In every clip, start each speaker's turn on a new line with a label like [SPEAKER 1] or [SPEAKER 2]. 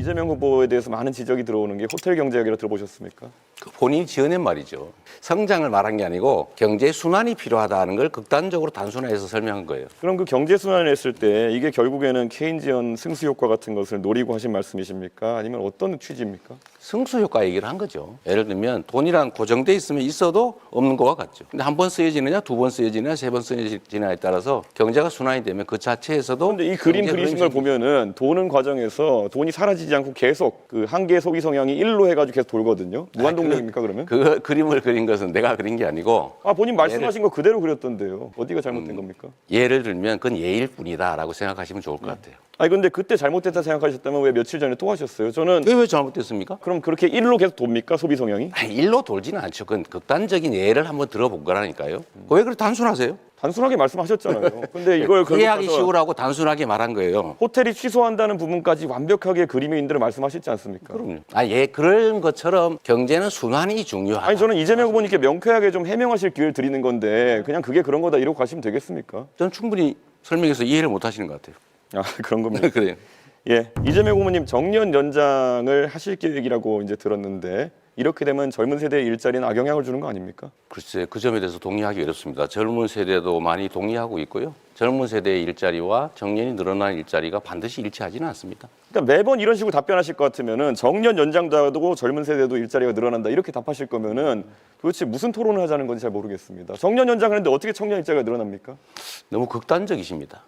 [SPEAKER 1] 이재명 후보에 대해서 많은 지적이 들어오는 게 호텔 경제 이야기를 들어보셨습니까?
[SPEAKER 2] 본인이 지어낸 말이죠. 성장을 말한 게 아니고 경제 순환이 필요하다는 걸 극단적으로 단순화해서 설명한 거예요.
[SPEAKER 1] 그럼 그 경제 순환을 했을 때 이게 결국에는 케인지언 승수 효과 같은 것을 노리고 하신 말씀이십니까? 아니면 어떤 취지입니까?
[SPEAKER 2] 승수 효과 얘기를 한 거죠. 예를 들면 돈이란 고정돼 있으면 있어도 없는 거와 같죠. 근데 한 번 쓰여지느냐, 두 번 쓰여지느냐, 세 번 쓰여지느냐에 따라서 경제가 순환이 되면 그 자체에서도.
[SPEAKER 1] 그런데 이 그림 그리신 걸 보면은 도는 과정에서 돈이 사라지지 않고 계속 그 한계 소비 성향이 1로 해가지고 계속 돌거든요. 무한동력입니까 그러면?
[SPEAKER 2] 그 그림을 그린 것은 내가 그린 게 아니고.
[SPEAKER 1] 본인 말씀하신 거 그대로 그렸던데요. 어디가 잘못된 겁니까?
[SPEAKER 2] 예를 들면 그건 예일 뿐이다라고 생각하시면 좋을 것 같아요.
[SPEAKER 1] 근데 그때 잘못됐다 생각하셨다면 왜 며칠 전에 또 하셨어요? 저는
[SPEAKER 2] 왜 잘못됐습니까?
[SPEAKER 1] 그럼 그렇게 1로 계속 돕니까 소비 성향이?
[SPEAKER 2] 일로 돌지는 않죠. 그건 극단적인 예를 한번 들어본 거라니까요. 왜 그렇게 단순하세요?
[SPEAKER 1] 단순하게 말씀하셨잖아요. 근데 이걸 결국
[SPEAKER 2] 이해하기
[SPEAKER 1] 가서
[SPEAKER 2] 쉬우라고 단순하게 말한 거예요.
[SPEAKER 1] 호텔이 취소한다는 부분까지 완벽하게 그림의 인들을 말씀하셨지 않습니까?
[SPEAKER 2] 그럼요. 그런 것처럼 경제는 순환이 중요하다.
[SPEAKER 1] 저는 이재명 후보님께 명쾌하게 좀 해명하실 기회를 드리는 건데 그냥 그게 그런 거다 이러고 가시면 되겠습니까?
[SPEAKER 2] 저는 충분히 설명해서 이해를 못 하시는 것 같아요.
[SPEAKER 1] 그런 겁니다.
[SPEAKER 2] 그래요.
[SPEAKER 1] 예, 이재명 후보님 정년 연장을 하실 계획이라고 이제 들었는데 이렇게 되면 젊은 세대의 일자리는 악영향을 주는 거 아닙니까?
[SPEAKER 2] 글쎄, 그 점에 대해서 동의하기 어렵습니다. 젊은 세대도 많이 동의하고 있고요. 젊은 세대의 일자리와 정년이 늘어나는 일자리가 반드시 일치하지는 않습니다.
[SPEAKER 1] 그러니까 매번 이런 식으로 답변하실 것 같으면은 정년 연장도 하고 젊은 세대도 일자리가 늘어난다 이렇게 답하실 거면은 도대체 무슨 토론을 하자는 건지 잘 모르겠습니다. 정년 연장을 했는데 어떻게 청년 일자리가 늘어납니까?
[SPEAKER 2] 너무 극단적이십니다.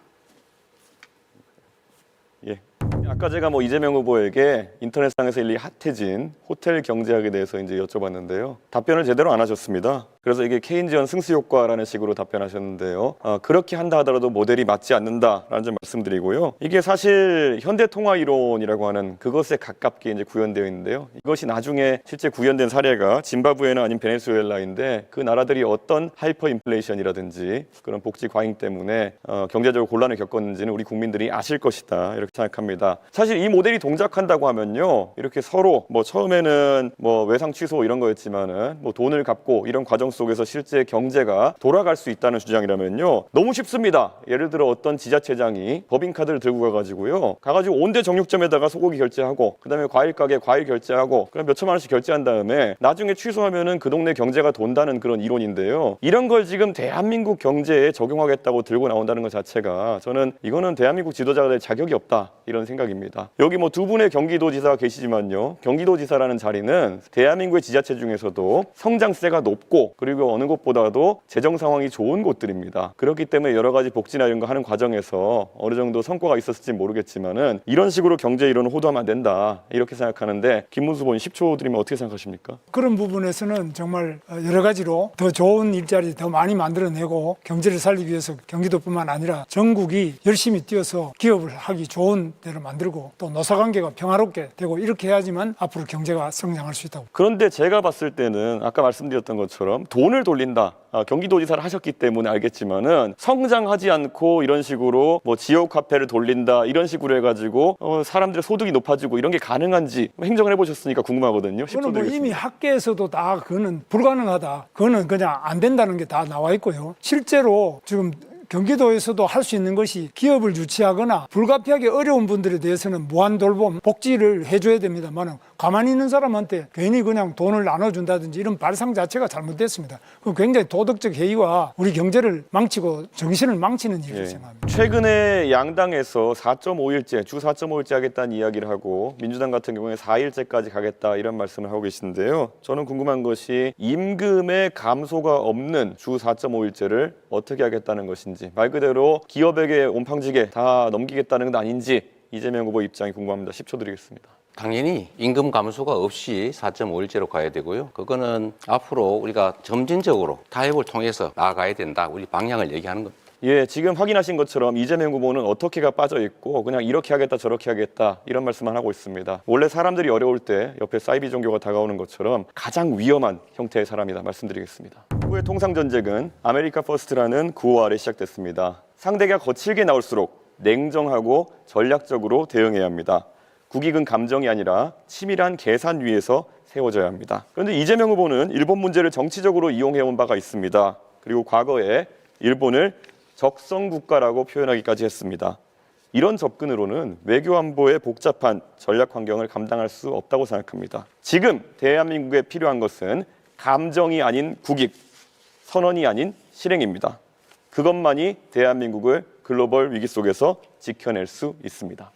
[SPEAKER 1] 예. 아까 제가 이재명 후보에게 인터넷상에서 일리 핫해진 호텔 경제학에 대해서 이제 여쭤봤는데요. 답변을 제대로 안 하셨습니다. 그래서 이게 케인지언 승수 효과라는 식으로 답변하셨는데요. 그렇게 한다 하더라도 모델이 맞지 않는다라는 점 말씀드리고요. 이게 사실 현대 통화 이론이라고 하는 그것에 가깝게 이제 구현되어 있는데요. 이것이 나중에 실제 구현된 사례가 짐바브웨나 아니면 베네수엘라인데 그 나라들이 어떤 하이퍼 인플레이션이라든지 그런 복지 과잉 때문에 경제적으로 곤란을 겪었는지는 우리 국민들이 아실 것이다 이렇게 생각합니다. 사실 이 모델이 동작한다고 하면요, 이렇게 서로 처음에는 외상 취소 이런 거였지만은 돈을 갚고 이런 과정 속에서 실제 경제가 돌아갈 수 있다는 주장이라면요, 너무 쉽습니다. 예를 들어 어떤 지자체장이 법인카드를 들고 가가지고 온대 정육점에다가 소고기 결제하고 그다음에 과일 가게 과일 결제하고 그럼 몇 천만 원씩 결제한 다음에 나중에 취소하면은 그 동네 경제가 돈다는 그런 이론인데요. 이런 걸 지금 대한민국 경제에 적용하겠다고 들고 나온다는 것 자체가 저는 이거는 대한민국 지도자가 될 자격이 없다 이런 생각입니다. 여기 두 분의 경기도지사가 계시지만요, 경기도지사라는 자리는 대한민국의 지자체 중에서도 성장세가 높고 그리고 어느 곳보다도 재정 상황이 좋은 곳들입니다. 그렇기 때문에 여러 가지 복지나 이런 거 하는 과정에서 어느 정도 성과가 있었을지 모르겠지만은 이런 식으로 경제 이론을 호도하면 안 된다 이렇게 생각하는데 김문수 의원님 10초 드리면 어떻게 생각하십니까?
[SPEAKER 3] 그런 부분에서는 정말 여러 가지로 더 좋은 일자리 더 많이 만들어내고 경제를 살리기 위해서 경기도뿐만 아니라 전국이 열심히 뛰어서 기업을 하기 좋은 데를 만들고 또 노사관계가 평화롭게 되고 이렇게 해야지만 앞으로 경제가 성장할 수 있다고.
[SPEAKER 1] 그런데 제가 봤을 때는 아까 말씀드렸던 것처럼 돈을 돌린다. 경기도지사를 하셨기 때문에 알겠지만은 성장하지 않고 이런 식으로 지역 화폐를 돌린다 이런 식으로 해가지고 사람들의 소득이 높아지고 이런 게 가능한지 행정을 해보셨으니까 궁금하거든요.
[SPEAKER 3] 그거는 이미 학계에서도 다 그거는 불가능하다. 그거는 그냥 안 된다는 게 다 나와 있고요. 실제로 지금 경기도에서도 할 수 있는 것이 기업을 유치하거나 불가피하게 어려운 분들에 대해서는 무한 돌봄, 복지를 해줘야 됩니다만 가만히 있는 사람한테 괜히 그냥 돈을 나눠준다든지 이런 발상 자체가 잘못됐습니다. 그건 굉장히 도덕적 해이와 우리 경제를 망치고 정신을 망치는 일이라고 생각합니다.
[SPEAKER 1] 최근에 양당에서 4.5일제, 주 4.5일제 하겠다는 이야기를 하고 민주당 같은 경우에 4일제까지 가겠다 이런 말씀을 하고 계시는데요. 저는 궁금한 것이 임금의 감소가 없는 주 4.5일제를 어떻게 하겠다는 것인지, 말 그대로 기업에게 온팡지게 다 넘기겠다는 건 아닌지 이재명 후보 입장이 궁금합니다. 10초 드리겠습니다.
[SPEAKER 2] 당연히 임금 감소가 없이 4.5일제로 가야 되고요. 그거는 앞으로 우리가 점진적으로 타협을 통해서 나아가야 된다. 우리 방향을 얘기하는 겁니다.
[SPEAKER 1] 예, 지금 확인하신 것처럼 이재명 후보는 어떻게가 빠져 있고 그냥 이렇게 하겠다 저렇게 하겠다 이런 말씀만 하고 있습니다. 원래 사람들이 어려울 때 옆에 사이비 종교가 다가오는 것처럼 가장 위험한 형태의 사람이다 말씀드리겠습니다. 후의 통상전쟁은 아메리카 퍼스트라는 구호 아래 시작됐습니다. 상대가 거칠게 나올수록 냉정하고 전략적으로 대응해야 합니다. 국익은 감정이 아니라 치밀한 계산 위에서 세워져야 합니다. 그런데 이재명 후보는 일본 문제를 정치적으로 이용해온 바가 있습니다. 그리고 과거에 일본을 적성국가라고 표현하기까지 했습니다. 이런 접근으로는 외교 안보의 복잡한 전략 환경을 감당할 수 없다고 생각합니다. 지금 대한민국에 필요한 것은 감정이 아닌 국익, 선언이 아닌 실행입니다. 그것만이 대한민국을 글로벌 위기 속에서 지켜낼 수 있습니다.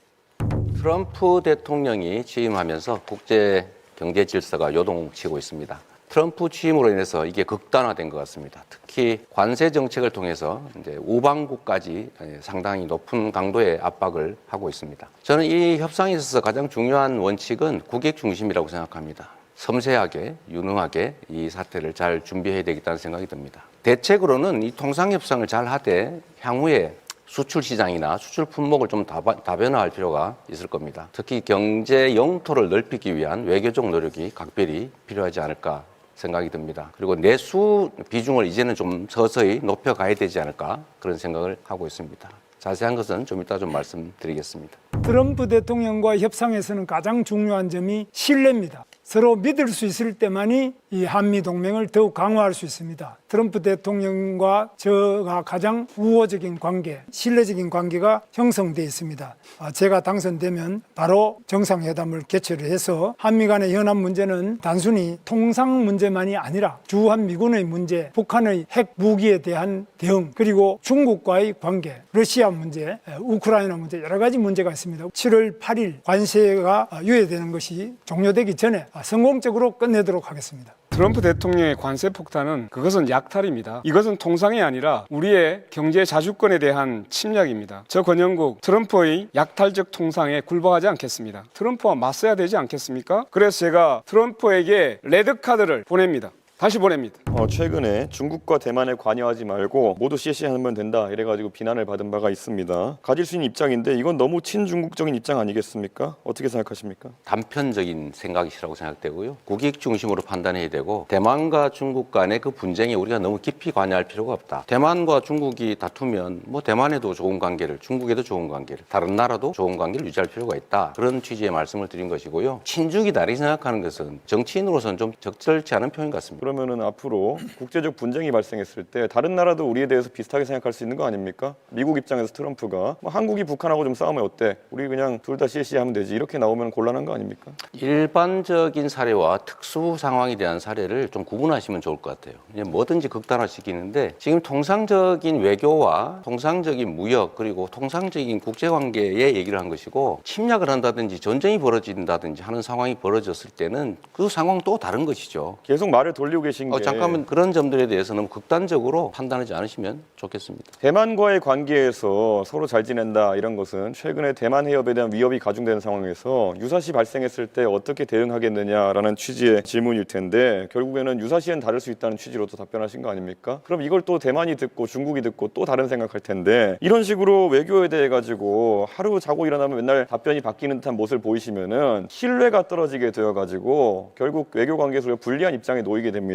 [SPEAKER 2] 트럼프 대통령이 취임하면서 국제 경제 질서가 요동치고 있습니다. 트럼프 취임으로 인해서 이게 극단화된 것 같습니다. 특히 관세 정책을 통해서 이제 우방국까지 상당히 높은 강도의 압박을 하고 있습니다. 저는 이 협상에 있어서 가장 중요한 원칙은 국익 중심이라고 생각합니다. 섬세하게, 유능하게 이 사태를 잘 준비해야 되겠다는 생각이 듭니다. 대책으로는 이 통상협상을 잘 하되 향후에 수출 시장이나 수출 품목을 좀 다변화할 필요가 있을 겁니다. 특히 경제 영토를 넓히기 위한 외교적 노력이 각별히 필요하지 않을까 생각이 듭니다. 그리고 내수 비중을 이제는 좀 서서히 높여가야 되지 않을까 그런 생각을 하고 있습니다. 자세한 것은 좀 이따 좀 말씀드리겠습니다.
[SPEAKER 3] 트럼프 대통령과 협상에서는 가장 중요한 점이 신뢰입니다. 서로 믿을 수 있을 때만이 이 한미 동맹을 더욱 강화할 수 있습니다. 트럼프 대통령과 저가 가장 우호적인 관계, 신뢰적인 관계가 형성되어 있습니다. 제가 당선되면 바로 정상회담을 개최를 해서 한미 간의 현안 문제는 단순히 통상 문제만이 아니라 주한미군의 문제, 북한의 핵 무기에 대한 대응, 그리고 중국과의 관계, 러시아 문제, 우크라이나 문제 여러 가지 문제가 있습니다. 7월 8일 관세가 유예되는 것이 종료되기 전에 성공적으로 끝내도록 하겠습니다.
[SPEAKER 4] 트럼프 대통령의 관세 폭탄은 그것은 약탈입니다. 이것은 통상이 아니라 우리의 경제 자주권에 대한 침략입니다. 저 권영국 트럼프의 약탈적 통상에 굴복하지 않겠습니다. 트럼프와 맞서야 되지 않겠습니까? 그래서 제가 트럼프에게 레드카드를 보냅니다. 다시 보냅니다.
[SPEAKER 1] 최근에 중국과 대만에 관여하지 말고 모두 CC하면 된다 이래가지고 비난을 받은 바가 있습니다. 가질 수 있는 입장인데 이건 너무 친중국적인 입장 아니겠습니까? 어떻게 생각하십니까?
[SPEAKER 2] 단편적인 생각이라고 생각되고요. 국익 중심으로 판단해야 되고 대만과 중국 간의 그 분쟁에 우리가 너무 깊이 관여할 필요가 없다. 대만과 중국이 다투면 뭐 대만에도 좋은 관계를, 중국에도 좋은 관계를, 다른 나라도 좋은 관계를 유지할 필요가 있다. 그런 취지의 말씀을 드린 것이고요. 친중이다 이렇게 생각하는 것은 정치인으로서는 좀 적절치 않은 표현 같습니다.
[SPEAKER 1] 그러면은 앞으로 국제적 분쟁이 발생했을 때 다른 나라도 우리에 대해서 비슷하게 생각할 수 있는 거 아닙니까? 미국 입장에서 트럼프가 한국이 북한하고 좀 싸우면 어때? 우리 그냥 둘 다 CC하면 되지 이렇게 나오면 곤란한 거 아닙니까?
[SPEAKER 2] 일반적인 사례와 특수 상황에 대한 사례를 좀 구분하시면 좋을 것 같아요. 이제 뭐든지 극단화시키는데 지금 통상적인 외교와 통상적인 무역 그리고 통상적인 국제관계의 얘기를 한 것이고 침략을 한다든지 전쟁이 벌어진다든지 하는 상황이 벌어졌을 때는 그 상황 또 다른 것이죠.
[SPEAKER 1] 계속 말을 돌리고 계신 게
[SPEAKER 2] 잠깐만 그런 점들에 대해서는 극단적으로 판단하지 않으시면 좋겠습니다.
[SPEAKER 1] 대만과의 관계에서 서로 잘 지낸다 이런 것은 최근에 대만 해협에 대한 위협이 가중되는 상황에서 유사시 발생했을 때 어떻게 대응하겠느냐라는 취지의 질문일 텐데 결국에는 유사시엔 다를 수 있다는 취지로 또 답변하신 거 아닙니까? 그럼 이걸 또 대만이 듣고 중국이 듣고 또 다른 생각할 텐데 이런 식으로 외교에 대해 가지고 하루 자고 일어나면 맨날 답변이 바뀌는 듯한 모습을 보이시면은 신뢰가 떨어지게 되어 가지고 결국 외교 관계에서 불리한 입장에 놓이게 됩니다.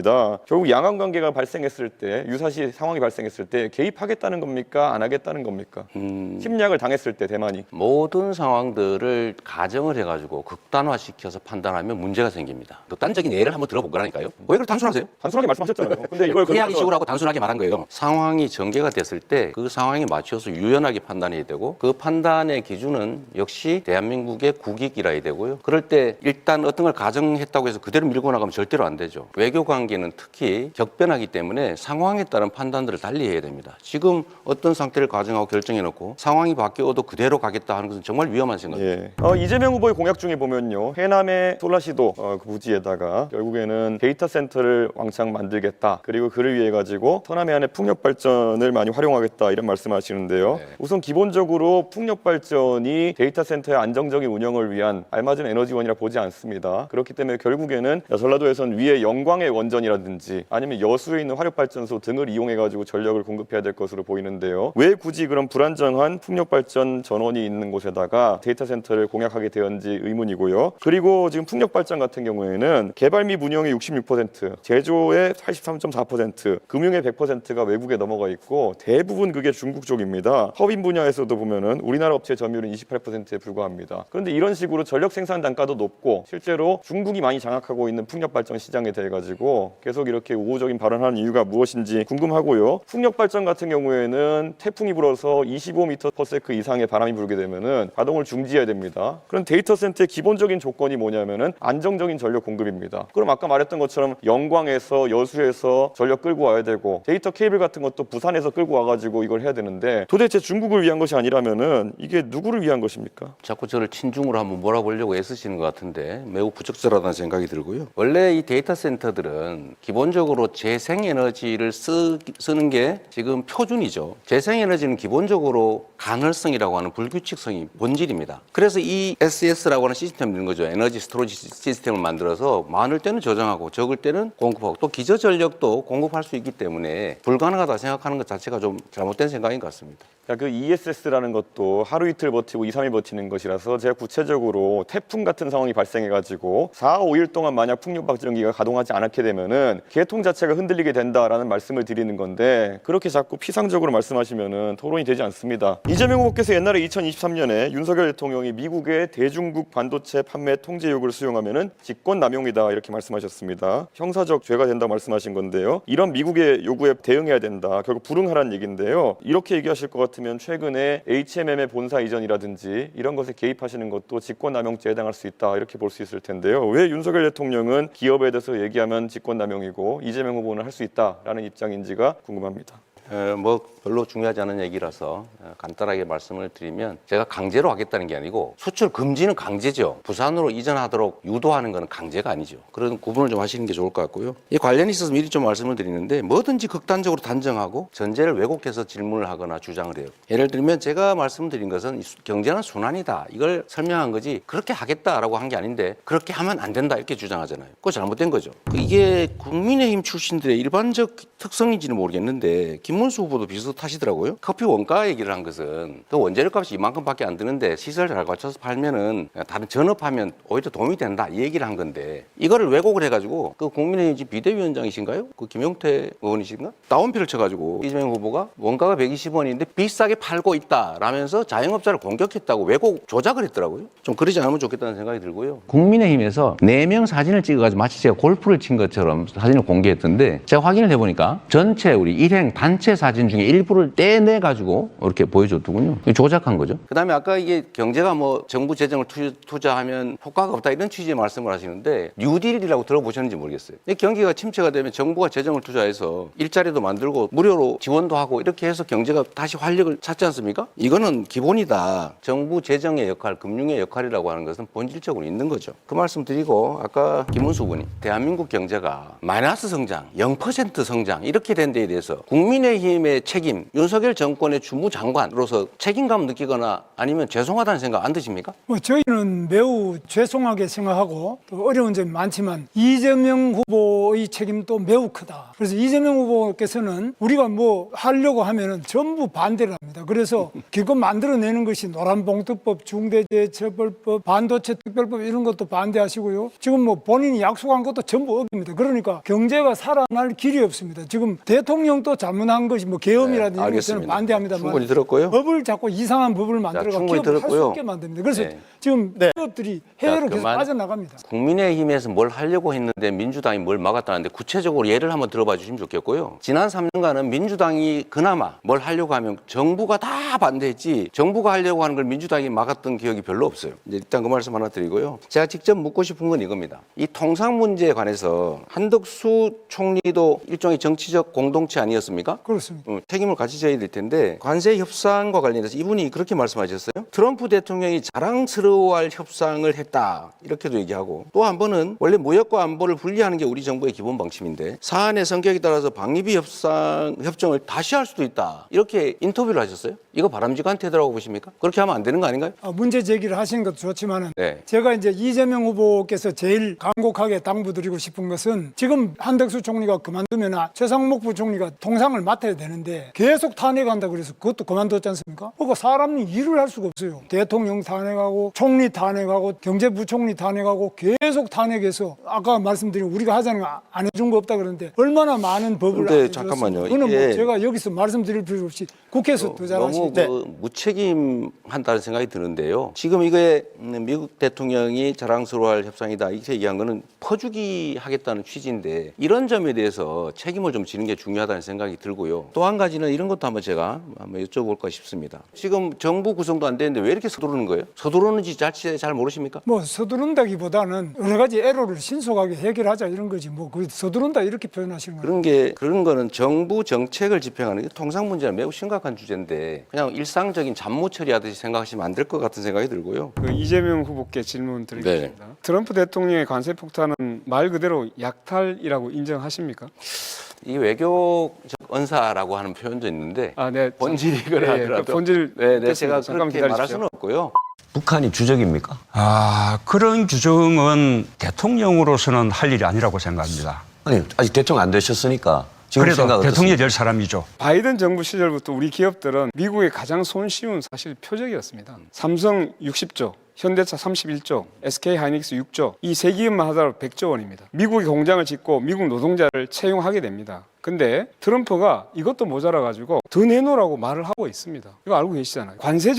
[SPEAKER 1] 결국 양안 관계가 발생했을 때 유사시 상황이 발생했을 때 개입하겠다는 겁니까? 안 하겠다는 겁니까? 침략을 당했을 때 대만이
[SPEAKER 2] 모든 상황들을 가정을 해가지고 극단화시켜서 판단하면 문제가 생깁니다. 극단적인 예를 한번 들어볼 거라니까요. 왜 그렇게 단순하세요?
[SPEAKER 1] 단순하게 말씀하셨잖아요. 근데 이걸
[SPEAKER 2] 그냥 식으로 하고 단순하게 말한 거예요. 상황이 전개가 됐을 때 그 상황에 맞춰서 유연하게 판단해야 되고 그 판단의 기준은 역시 대한민국의 국익이라야 되고요. 그럴 때 일단 어떤 걸 가정했다고 해서 그대로 밀고 나가면 절대로 안 되죠. 외교 관계는 특히 격변하기 때문에 상황에 따른 판단들을 달리 해야 됩니다. 지금 어떤 상태를 가정하고 결정해놓고 상황이 바뀌어도 그대로 가겠다 하는 것은 정말 위험한 생각입니다.
[SPEAKER 1] 이재명 후보의 공약 중에 보면요. 해남의 솔라시도 그 부지에다가 결국에는 데이터 센터를 왕창 만들겠다. 그리고 그를 위해 가지고 서남 해안의 풍력 발전을 많이 활용하겠다 이런 말씀하시는데요. 우선 기본적으로 풍력 발전이 데이터 센터의 안정적인 운영을 위한 알맞은 에너지원이라 보지 않습니다. 그렇기 때문에 결국에는 전라도에선 위에 영광의 원전이라든지 아니면 여수에 있는 화력발전소 등을 이용해가지고 전력을 공급해야 될 것으로 보이는데요. 왜 굳이 그런 불안정한 풍력발전 전원이 있는 곳에다가 데이터 센터를 공약하게 되었는지 의문이고요. 그리고 지금 풍력발전 같은 경우에는 개발 및 운영의 66%, 제조의 83.4%, 금융의 100%가 외국에 넘어가 있고 대부분 그게 중국 쪽입니다. 허빙 분야에서도 보면은 우리나라 업체 점유율은 28%에 불과합니다. 그런데 이런 식으로 전력 생산 단가도 높고 실제로 중국이 많이 장악하고 있는 풍력발전 시장에 대해 가지고 계속 이렇게 우호적인 발언하는 이유가 무엇인지 궁금하고요. 풍력 발전 같은 경우에는 태풍이 불어서 25m/s 이상의 바람이 불게 되면은 가동을 중지해야 됩니다. 그럼 데이터 센터의 기본적인 조건이 뭐냐면은 안정적인 전력 공급입니다. 그럼 아까 말했던 것처럼 영광에서 여수에서 전력 끌고 와야 되고 데이터 케이블 같은 것도 부산에서 끌고 와가지고 이걸 해야 되는데 도대체 중국을 위한 것이 아니라면은 이게 누구를 위한 것입니까?
[SPEAKER 2] 자꾸 저를 친중으로 한번 몰아보려고 애쓰시는 것 같은데 매우 부적절하다는 생각이 들고요. 원래 이 데이터 센터들은 기본적으로 재생에너지를 쓰는 게 지금 표준이죠. 재생에너지는 기본적으로 간헐성이라고 하는 불규칙성이 본질입니다. 그래서 이 SS라고 하는 시스템을 있는 거죠. 에너지 스토리지 시스템을 만들어서 많을 때는 저장하고 적을 때는 공급하고 또 기저전력도 공급할 수 있기 때문에 불가능하다 생각하는 것 자체가 좀 잘못된 생각인 것 같습니다.
[SPEAKER 1] 그 ESS라는 것도 하루 이틀 버티고 2, 3일 버티는 것이라서 제가 구체적으로 태풍 같은 상황이 발생해가지고 4, 5일 동안 만약 풍력 발전기가 가동하지 않게 되면은 계통 자체가 흔들리게 된다라는 말씀을 드리는 건데 그렇게 자꾸 피상적으로 말씀하시면은 토론이 되지 않습니다. 이재명 후보께서 옛날에 2023년에 윤석열 대통령이 미국의 대중국 반도체 판매 통제 요구를 수용하면은 직권남용이다 이렇게 말씀하셨습니다. 형사적 죄가 된다고 말씀하신 건데요. 이런 미국의 요구에 대응해야 된다. 결국 불응하라는 얘기인데요. 이렇게 얘기하실 것 같으면 최근에 HMM의 본사 이전이라든지 이런 것에 개입하시는 것도 직권남용죄에 해당할 수 있다 이렇게 볼 수 있을 텐데요. 왜 윤석열 대통령은 기업에 대해서 얘기하면 직권남용이고 이재명 후보는 할 수 있다라는 입장인지가 궁금합니다.
[SPEAKER 2] 뭐 별로 중요하지 않은 얘기라서 간단하게 말씀을 드리면 제가 강제로 하겠다는 게 아니고 수출 금지는 강제죠. 부산으로 이전하도록 유도하는 것은 강제가 아니죠. 그런 구분을 좀 하시는 게 좋을 것 같고요. 이 관련이 있어서 미리 좀 말씀을 드리는데 뭐든지 극단적으로 단정하고 전제를 왜곡해서 질문을 하거나 주장을 해요. 예를 들면 제가 말씀드린 것은 경제는 순환이다. 이걸 설명한 거지 그렇게 하겠다라고 한 게 아닌데 그렇게 하면 안 된다 이렇게 주장하잖아요. 그거 잘못된 거죠. 이게 국민의힘 출신들의 일반적 특성인지는 모르겠는데 김문수 후보도 비슷하시더라고요. 커피 원가 얘기를 한 것은 그 원재료 값이 이만큼밖에 안 드는데 시설 잘 갖춰서 팔면은 다른 전업하면 오히려 도움이 된다 이 얘기를 한 건데 이거를 왜곡을 해가지고 그 국민의힘 비대위원장이신가요? 그 김용태 의원이신가? 다운표를 쳐가지고 이재명 후보가 원가가 120원인데 비싸게 팔고 있다라면서 자영업자를 공격했다고 왜곡 조작을 했더라고요. 좀 그러지 않으면 좋겠다는 생각이 들고요. 국민의힘에서 4명 사진을 찍어가지고 마치 제가 골프를 친 것처럼 사진을 공개했던데 제가 확인을 해보니까 전체 우리 일행 단체 사진 중에 일부를 떼내가지고 이렇게 보여줬더군요. 조작한 거죠. 그 다음에 아까 이게 경제가 뭐 정부 재정을 투자하면 효과가 없다 이런 취지의 말씀을 하시는데 뉴딜이라고 들어보셨는지 모르겠어요. 경기가 침체가 되면 정부가 재정을 투자해서 일자리도 만들고 무료로 지원도 하고 이렇게 해서 경제가 다시 활력을 찾지 않습니까? 이거는 기본이다. 정부 재정의 역할, 금융의 역할이라고 하는 것은 본질적으로 있는 거죠. 그 말씀 드리고 아까 김문수 의원이 대한민국 경제가 마이너스 성장, 0% 성장 이렇게 된 데에 대해서 국민의힘의 책임, 윤석열 정권의 주무장관으로서 책임감 느끼거나 아니면 죄송하다는 생각 안 드십니까?
[SPEAKER 3] 저희는 매우 죄송하게 생각하고 또 어려운 점이 많지만 이재명 후보의 책임도 매우 크다. 그래서 이재명 후보께서는 우리가 뭐 하려고 하면은 전부 반대를 합니다. 그래서 기껏 만들어내는 것이 노란봉투법, 중대재해처벌법, 반도체 특별법 이런 것도 반대하시고요. 지금 뭐 본인이 약속한 것도 전부 어깁니다. 그러니까 경제가 살아날 길이 없습니다. 지금 대통령도 잘못한 것이 뭐 계엄이라든지 이런 것은 반대합니다만
[SPEAKER 2] 충분히 들었고요.
[SPEAKER 3] 법을 자꾸 이상한 법을 만들어가 기업을 할 수 없게 만듭니다. 그래서 지금 기업들이 해외로 계속 빠져나갑니다.
[SPEAKER 2] 국민의힘에서 뭘 하려고 했는데 민주당이 뭘 막았다는데 구체적으로 예를 한번 들어봐 주시면 좋겠고요. 지난 3년간은 민주당이 그나마 뭘 하려고 하면 정부가 다 반대했지 정부가 하려고 하는 걸 민주당이 막았던 기억이 별로 없어요. 이제 일단 그 말씀 하나 드리고요. 제가 직접 묻고 싶은 건 이겁니다. 이 통상 문제에 관해서 한덕수 총리도 일종의 정치적 공동체 아니었습니까?
[SPEAKER 3] 그렇습니다.
[SPEAKER 2] 책임을 같이 져야 될 텐데 관세 협상과 관련해서 이분이 그렇게 말씀하셨어요. 트럼프 대통령이 자랑스러워할 협상을 했다 이렇게도 얘기하고 또 한 번은 원래 무역과 안보를 분리하는 게 우리 정부의 기본 방침인데 사안의 성격에 따라서 방위비 협정을 다시 할 수도 있다 이렇게 인터뷰를 하셨어요. 이거 바람직한 태도라고 보십니까? 그렇게 하면 안 되는 거 아닌가요?
[SPEAKER 3] 문제 제기를 하시는 것도 좋지만은
[SPEAKER 2] 네.
[SPEAKER 3] 제가 이제 이재명 후보께서 제일 간곡하게 당부드리고 싶은 것은 지금 한덕수 총리가 그만두면 최상목 부총리가 통상을 맡 맡아야 되는데 계속 탄핵한다 그래서 그것도 그만뒀지 않습니까? 그러니까 사람이 일을 할 수가 없어요. 대통령 탄핵하고 총리 탄핵하고 경제부총리 탄핵하고 계속 탄핵해서 아까 말씀드린 우리가 하자는 거 안 해준 거 없다 그러는데 얼마나 많은 법을
[SPEAKER 2] 근데
[SPEAKER 3] 안 해줬어요.
[SPEAKER 2] 잠깐만요.
[SPEAKER 3] 그거는
[SPEAKER 2] 이게
[SPEAKER 3] 뭐 제가 여기서 말씀드릴 필요 없이 국회에서 더
[SPEAKER 2] 너무
[SPEAKER 3] 잘하시죠.
[SPEAKER 2] 무책임한다는 생각이 드는데요. 지금 이게 미국 대통령이 자랑스러워할 협상이다 이렇게 얘기한 거는 퍼주기 하겠다는 취지인데 이런 점에 대해서 책임을 좀 지는 게 중요하다는 생각이 들고요. 또 한 가지는 이런 것도 한번 제가 한번 여쭤볼까 싶습니다. 지금 정부 구성도 안 되는데 왜 이렇게 서두르는 거예요? 서두르는지 자칫 잘 모르십니까?
[SPEAKER 3] 뭐 서두른다기보다는 여러 가지 애로를 신속하게 해결하자 이런 거지 뭐 그 서두른다 이렇게 표현하시는 거예요.
[SPEAKER 2] 그런 거는 정부 정책을 집행하는 게 통상 문제는 매우 심각한 주제인데 그냥 일상적인 잡무 처리하듯이 생각하시면 안 될 것 같은 생각이 들고요.
[SPEAKER 4] 그 이재명 후보께 질문 드리겠습니다. 트럼프 대통령의 관세 폭탄은 말 그대로 약탈이라고 인정하십니까?
[SPEAKER 2] 이 외교적 언사라고 하는 표현도 있는데
[SPEAKER 4] 네.
[SPEAKER 2] 본질이 그래 하더라도
[SPEAKER 4] 그 본질
[SPEAKER 2] 네, 제가
[SPEAKER 4] 잠깐
[SPEAKER 2] 그렇게 말할
[SPEAKER 4] 기다리십시오.
[SPEAKER 2] 수는 없고요.
[SPEAKER 5] 북한이 주적입니까?
[SPEAKER 6] 그런 규정은 대통령으로서는 할 일이 아니라고 생각합니다.
[SPEAKER 5] 아니, 아직 대통령 안 되셨으니까 지금
[SPEAKER 6] 그래도
[SPEAKER 5] 생각
[SPEAKER 6] 대통령이
[SPEAKER 5] 어떻습니까?
[SPEAKER 6] 될 사람이죠.
[SPEAKER 4] 바이든 정부 시절부터 우리 기업들은 미국의 가장 손쉬운 사실 표적이었습니다. 삼성 60조, 현대차 31조, SK 하이닉스 6조, 이 세 기업만 하더라도 100조 원입니다. 미국의 공장을 짓고 미국 노동자를 채용하게 됩니다. 근데 트럼프가 이것도 모자라가지고 더 내놓으라고 말을 하고 있습니다. 이거 알고 계시잖아요. 관세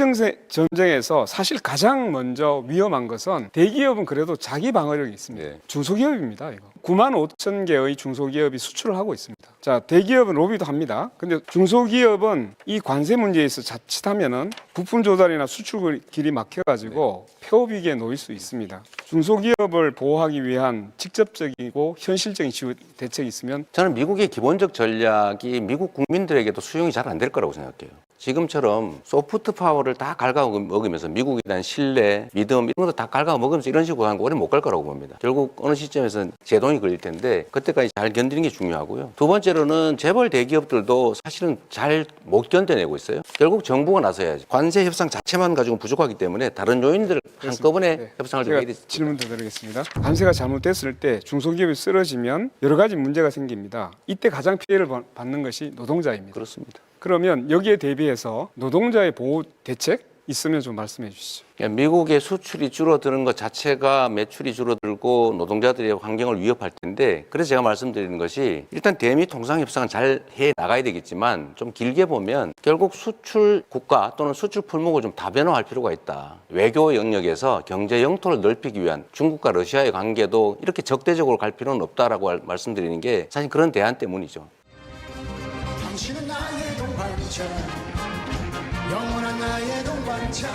[SPEAKER 4] 전쟁에서 사실 가장 먼저 위험한 것은 대기업은 그래도 자기 방어력이 있습니다.
[SPEAKER 2] 네.
[SPEAKER 4] 중소기업입니다. 이거 9만 5천 개의 중소기업이 수출을 하고 있습니다. 자, 대기업은 로비도 합니다. 근데 중소기업은 이 관세 문제에서 자칫하면은 부품 조달이나 수출 길이 막혀가지고 폐업 위기에 놓일 수 있습니다. 중소기업을 보호하기 위한 직접적이고 현실적인 지원 대책이 있으면
[SPEAKER 2] 저는 미국의 기본적 전략이 미국 국민들에게도 수용이 잘 안 될 거라고 생각해요. 지금처럼 소프트 파워를 다 갉아먹으면서 미국에 대한 신뢰, 믿음 이런 것도 다 갉아먹으면서 이런 식으로 하는 거 오래 못 갈 거라고 봅니다. 결국 어느 시점에서는 제동이 걸릴 텐데 그때까지 잘 견디는 게 중요하고요. 두 번째로는 재벌 대기업들도 사실은 잘 못 견뎌내고 있어요. 결국 정부가 나서야지. 관세 협상 자체만 가지고 부족하기 때문에 다른 요인들을 한꺼번에
[SPEAKER 4] 네.
[SPEAKER 2] 협상을 좀 해야
[SPEAKER 4] 제가
[SPEAKER 2] 되죠.
[SPEAKER 4] 질문 더 드리겠습니다. 관세가 잘못됐을 때 중소기업이 쓰러지면 여러 가지 문제가 생깁니다. 이때 가장 피해를 받는 것이 노동자입니다.
[SPEAKER 2] 그렇습니다.
[SPEAKER 4] 그러면 여기에 대비해서 노동자의 보호 대책 있으면 좀 말씀해 주시죠.
[SPEAKER 2] 미국의 수출이 줄어드는 것 자체가 매출이 줄어들고 노동자들의 환경을 위협할 텐데 그래서 제가 말씀드리는 것이 일단 대미 통상 협상은 잘 해 나가야 되겠지만 좀 길게 보면 결국 수출 국가 또는 수출 품목을 좀 다변화할 필요가 있다. 외교 영역에서 경제 영토를 넓히기 위한 중국과 러시아의 관계도 이렇게 적대적으로 갈 필요는 없다라고 말씀드리는 게 사실 그런 대안 때문이죠.
[SPEAKER 7] 당신은 나의 동반자 영원한 나의 동반자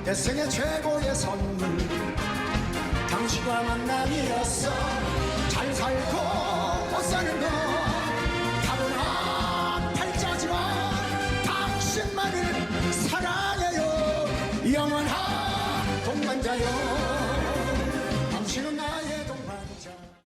[SPEAKER 7] 내 생애 최고의 선물 당신과 만남이었어 잘 살고 못 사는 건